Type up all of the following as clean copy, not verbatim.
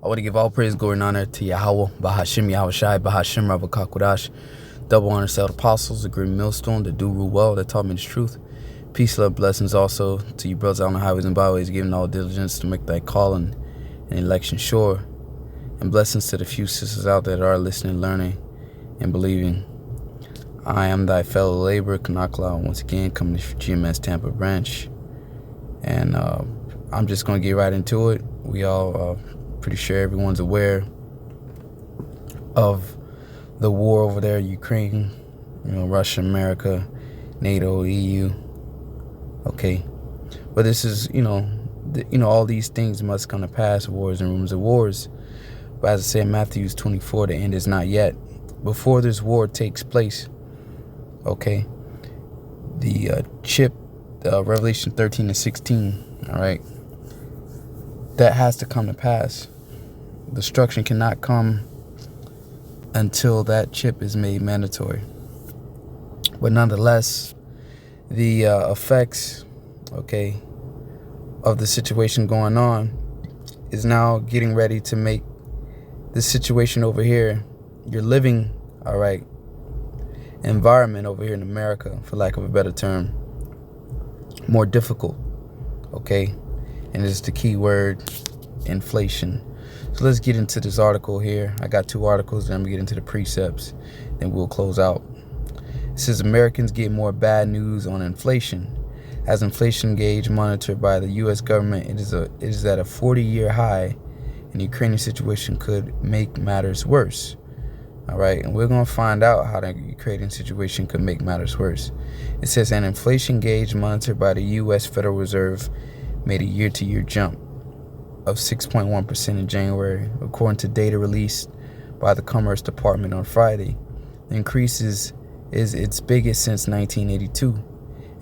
I want to give all praise, glory, and honor to Yahweh, Bahashim, Yahushai, Bahashim, Rabakakwadash, double honor to the apostles, the great millstone that do rule well, that taught me the truth. Peace, love, blessings also to you brothers out on the highways and byways, giving all diligence to make thy calling and election sure. And blessings to the few sisters out there that are listening, learning, and believing. I am thy fellow laborer, Kanakla, once again coming to GMS Tampa branch. And I'm just going to get right into it. We all pretty sure everyone's aware of the war over there in Ukraine, Russia, America, NATO, EU. Okay. But this is, all these things must come to pass, wars and rumors of wars. But as I say in Matthew 24, the end is not yet. Before this war takes place, okay, the chip, Revelation 13 and 16, all right, that has to come to pass. Destruction cannot come until that chip is made mandatory. But nonetheless, the effects, okay, of the situation going on is now getting ready to make the situation over here, your living, all right, environment over here in America, for lack of a better term, more difficult, okay? And it's the key word, inflation. So let's get into this article here. I got two articles, then I'm gonna get into the precepts, then we'll close out. It says Americans get more bad news on inflation. As inflation gauge monitored by the U.S. government, it is at a 40-year high, and the Ukrainian situation could make matters worse. All right, and we're going to find out how the Ukrainian situation could make matters worse. It says an inflation gauge monitored by the U.S. Federal Reserve made a year-to-year jump of 6.1% in January, according to data released by the Commerce Department on Friday. The increase is its biggest since 1982,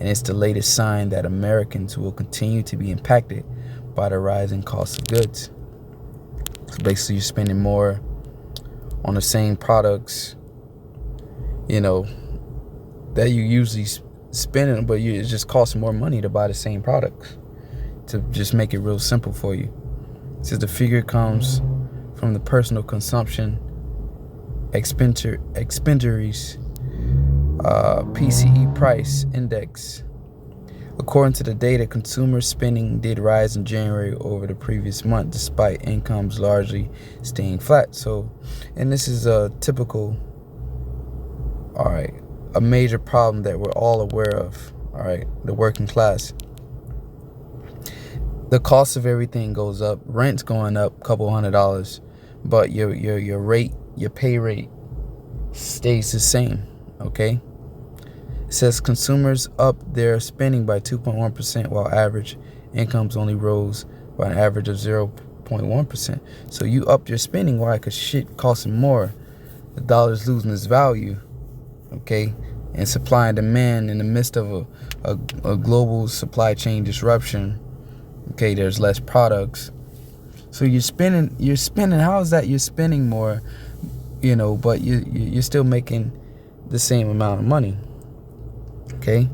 and it's the latest sign that Americans will continue to be impacted by the rising cost of goods. So basically, you're spending more on the same products, that you usually spend, but it just costs more money to buy the same products, to just make it real simple for you. It says the figure comes from the personal consumption expenditures PCE price index. According to the data, consumer spending did rise in January over the previous month, despite incomes largely staying flat. So, and this is a typical, a major problem that we're all aware of, the working class. The cost of everything goes up. Rent's going up a couple $100, but your rate, your pay rate stays the same, okay? It says consumers upped their spending by 2.1%, while average incomes only rose by an average of 0.1%. So you upped your spending. Why? Because shit costing more. The dollar's losing its value, okay? And supply and demand in the midst of a global supply chain disruption, okay, there's less products. So you're spending, how is that you're spending more, but you're still making the same amount of money? Okay,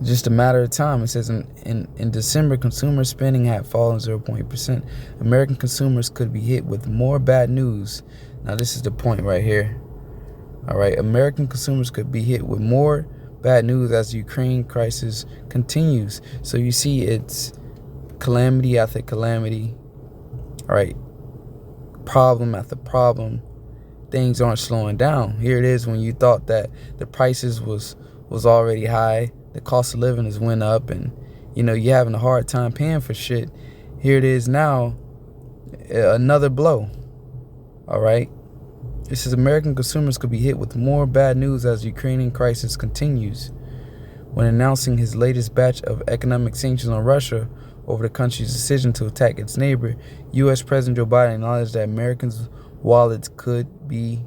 just a matter of time. It says in December, consumer spending had fallen 0.8%. American consumers could be hit with more bad news. Now, this is the point right here. All right, American consumers could be hit with more bad news as the Ukraine crisis continues. So you see, it's calamity after calamity. All right, problem after problem. Things aren't slowing down. Here it is when you thought that the prices was already high, the cost of living has went up, and you're having a hard time paying for shit. Here it is now, another blow. All right, it says American consumers could be hit with more bad news as the Ukrainian crisis continues. When announcing his latest batch of economic sanctions on Russia over the country's decision to attack its neighbor, U.S. President Joe Biden acknowledged that Americans' wallets could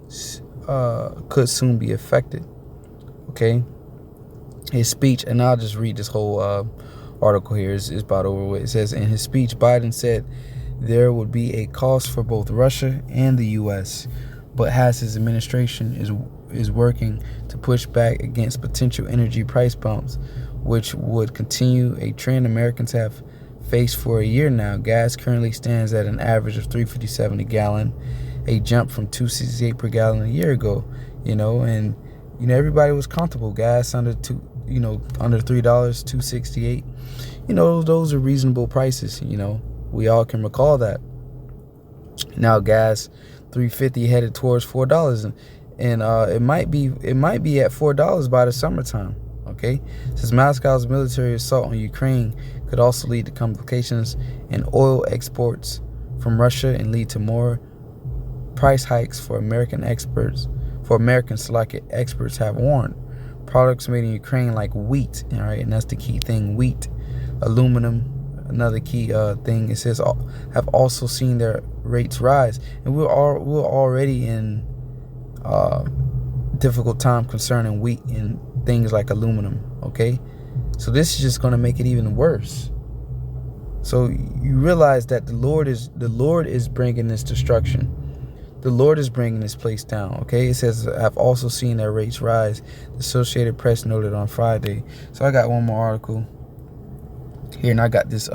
soon be affected. Okay, his speech, and I'll just read this whole article here. It's about over with. It says, in his speech, Biden said there would be a cost for both Russia and the U.S., but as his administration is working to push back against potential energy price bumps, which would continue a trend Americans have faced for a year now. Gas currently stands at an average of $3.57 a gallon, a jump from $2.68 per gallon a year ago. And everybody was comfortable. Gas under under $3, $2.68. Those are reasonable prices. We all can recall that. Now gas $3.50 headed towards $4, and it might be at $4 by the summertime. Okay, since Moscow's military assault on Ukraine could also lead to complications in oil exports from Russia and lead to more price hikes for American experts. Experts have warned. Products made in Ukraine like wheat, all right, and that's the key thing: wheat, aluminum. Another key thing, it says, have also seen their rates rise, and we're already in difficult time concerning wheat and things like aluminum. Okay, so this is just going to make it even worse. So you realize that the Lord is bringing this destruction. The Lord is bringing this place down. Okay, it says, I've also seen their rates rise. The Associated Press noted on Friday. So I got one more article here, and I got this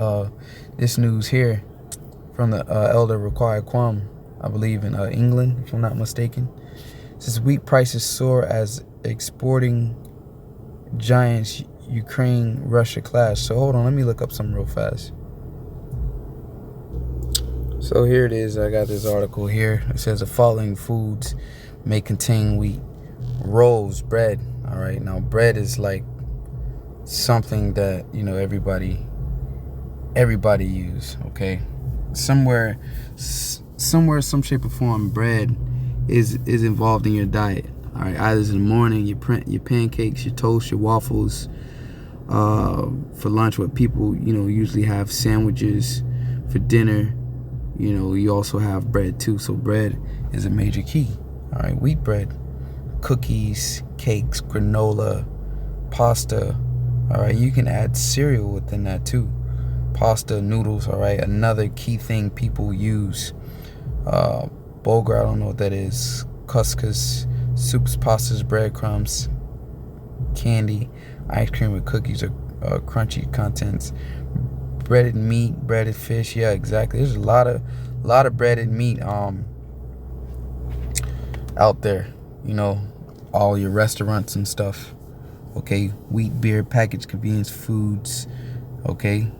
news here from the Elder Required Kwam, I believe in England, if I'm not mistaken. It says wheat prices soar as exporting giants Ukraine Russia clash. So hold on, let me look up something real fast. So here it is. I got this article here. It says the following foods may contain wheat: rolls, bread. All right, now bread is like something that everybody use. Okay, somewhere, some shape or form, bread is involved in your diet. All right, either in the morning, your pancakes, your toast, your waffles. For lunch, what people usually have sandwiches. For dinner, you also have bread too. So bread is a major key. All right, wheat bread, cookies, cakes, granola, pasta. All right, you can add cereal within that too. Pasta, noodles. All right, another key thing people use. Bulgur, I don't know what that is. Couscous, soups, pastas, breadcrumbs, candy, ice cream with cookies or crunchy contents. Breaded meat, breaded fish. Yeah, exactly. There's a lot of breaded meat out there. All your restaurants and stuff. Okay, wheat, beer, packaged convenience foods. Okay,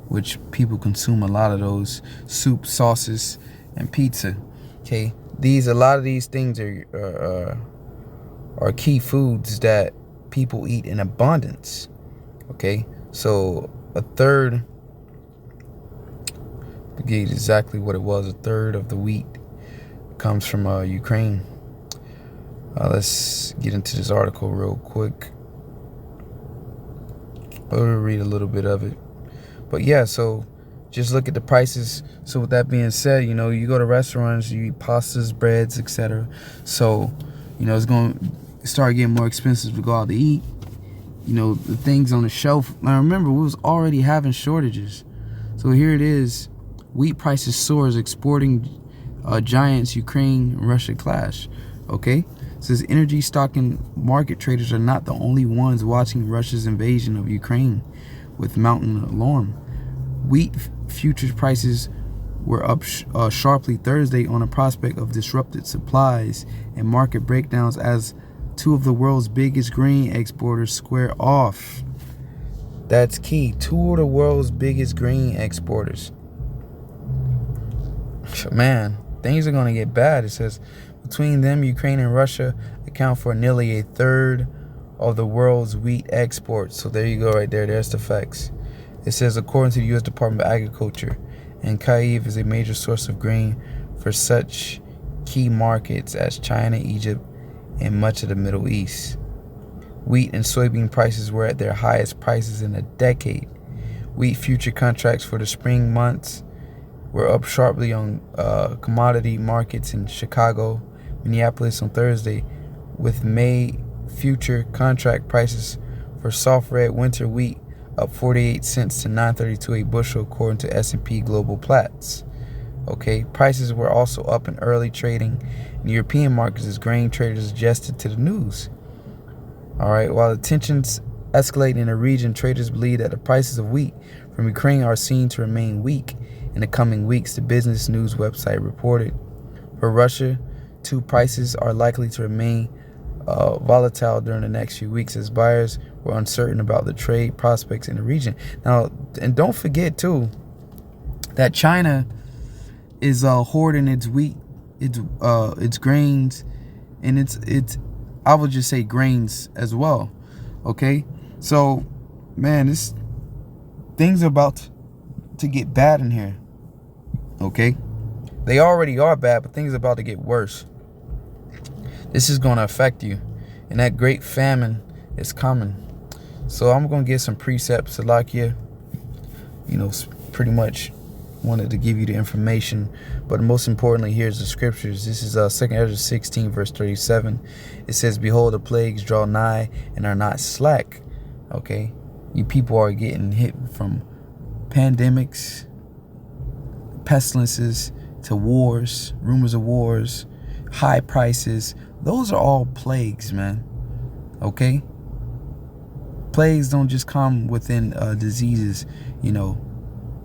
which people consume a lot of those. Soup, sauces, and pizza. Okay, a lot of these things are key foods that people eat in abundance. Okay, so a third, to get exactly what it was, a third of the wheat comes from Ukraine. Let's get into this article real quick. We'll read a little bit of it. But yeah, so just look at the prices. So with that being said, you go to restaurants, you eat pastas, breads, etc. So, it's going to start getting more expensive to go out to eat. The things on the shelf. Now remember, we was already having shortages. So here it is. Wheat prices soar as exporting giants Ukraine and Russia clash. Okay? It says energy stock and market traders are not the only ones watching Russia's invasion of Ukraine with mounting alarm. Wheat futures prices were up sharply Thursday on a prospect of disrupted supplies and market breakdowns as two of the world's biggest grain exporters square off. That's key. Two of the world's biggest grain exporters. Man, things are going to get bad. It says between them, Ukraine and Russia account for nearly a third of the world's wheat exports. So there you go right there. There's the facts. It says according to the U.S. Department of Agriculture, and Kyiv is a major source of grain for such key markets as China, Egypt, and much of the Middle East. Wheat and soybean prices were at their highest prices in a decade. Wheat future contracts for the spring months were up sharply on commodity markets in Chicago, Minneapolis on Thursday, with May future contract prices for soft red winter wheat up 48 cents to $9.32 a bushel, according to S&P Global Platts. Okay, prices were also up in early trading in European markets as grain traders adjusted to the news. All right, while the tensions escalate in the region, traders believe that the prices of wheat from Ukraine are seen to remain weak in the coming weeks, the business news website reported. For Russia, too, prices are likely to remain volatile during the next few weeks as buyers were uncertain about the trade prospects in the region. Now, and don't forget too that China is hoarding its wheat, its grains, and its I would just say grains as well. Okay, so man, things are about to get bad in here. Okay, they already are bad, but things are about to get worse. This is going to affect you, and that great famine is coming. So I'm going to get some precepts, Salakia. Pretty much wanted to give you the information, but most importantly, here's the scriptures. This is 2 Ezra 16 verse 37. It says, behold, the plagues draw nigh and are not slack. Okay, you people are getting hit from pandemics, pestilences, to wars, rumors of wars, high prices. Those are all plagues, man. Okay, plagues don't just come within diseases.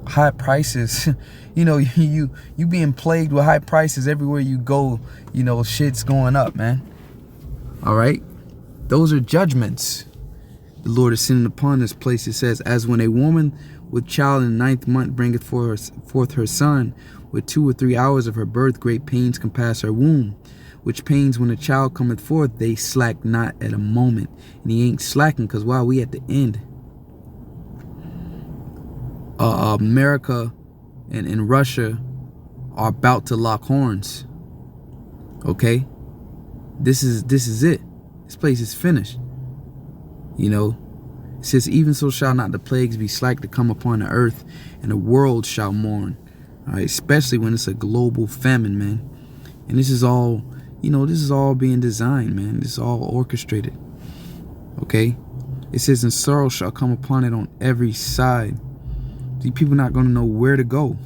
High prices, you being plagued with high prices everywhere you go. Shit's going up, man. All right, those are judgments the Lord is sending upon this place. It says, as when a woman with child in the 9th month bringeth forth her son, with 2 or 3 hours of her birth great pains compass her womb, which pains when a child cometh forth, they slack not at a moment. And he ain't slacking, because while we at the end, America and Russia are about to lock horns. Okay, this is it. This place is finished. It says, even so shall not the plagues be slack to come upon the earth, and the world shall mourn. All right, especially when it's a global famine, man. And this is all, this is all being designed, man. This is all orchestrated. Okay, it says, and sorrow shall come upon it on every side. These people not going to know where to go.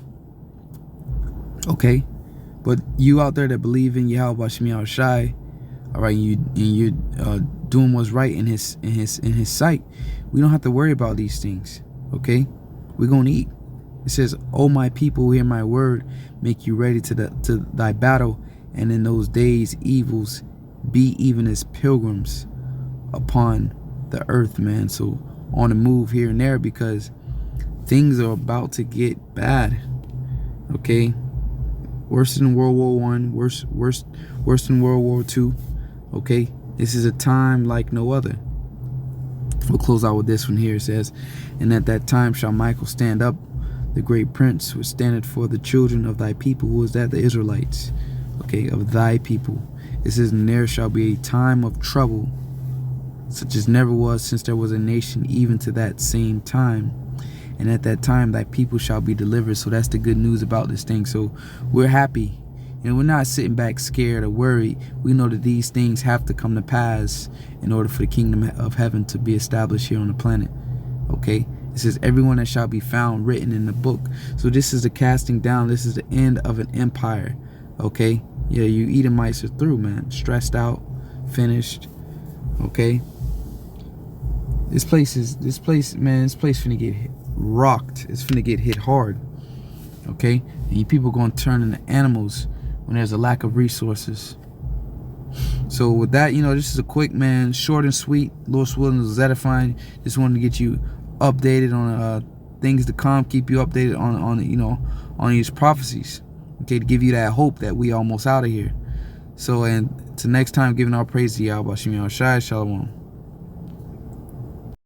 Okay, but you out there that believe in Yahweh Shem Yahushai, all right, you're doing what's right in his sight. We don't have to worry about these things. Okay, we're gonna eat. It says, "O my people, hear my word. Make you ready to thy battle, and in those days evils be even as pilgrims upon the earth, man." So on the move here and there, because things are about to get bad. Okay, worse than World War I, worse than World War II. Okay, this is a time like no other. We'll close out with this one here. It says, and at that time shall Michael stand up, the great prince, which standeth for the children of thy people. Who is that? The Israelites. Okay, of thy people. It says, and there shall be a time of trouble, such as never was since there was a nation, even to that same time. And at that time thy people shall be delivered. So that's the good news about this thing. So we're happy. We're not sitting back scared or worried. We know that these things have to come to pass in order for the kingdom of heaven to be established here on the planet. Okay, it says, everyone that shall be found written in the book. So this is the casting down. This is the end of an empire. Okay, yeah, you Edomites are through, man. Stressed out, finished. Okay, this place finna get rocked. It's finna get hit hard. Okay, and you people gonna turn into animals when there's a lack of resources. So with that, this is a quick, man, short and sweet. Lord willing, was edifying. Just wanted to get you updated on things to come, keep you updated on these prophecies. Okay, to give you that hope that we almost out of here. So, and to next time, giving our praise to Yahweh Shem Yahushai. Shalom.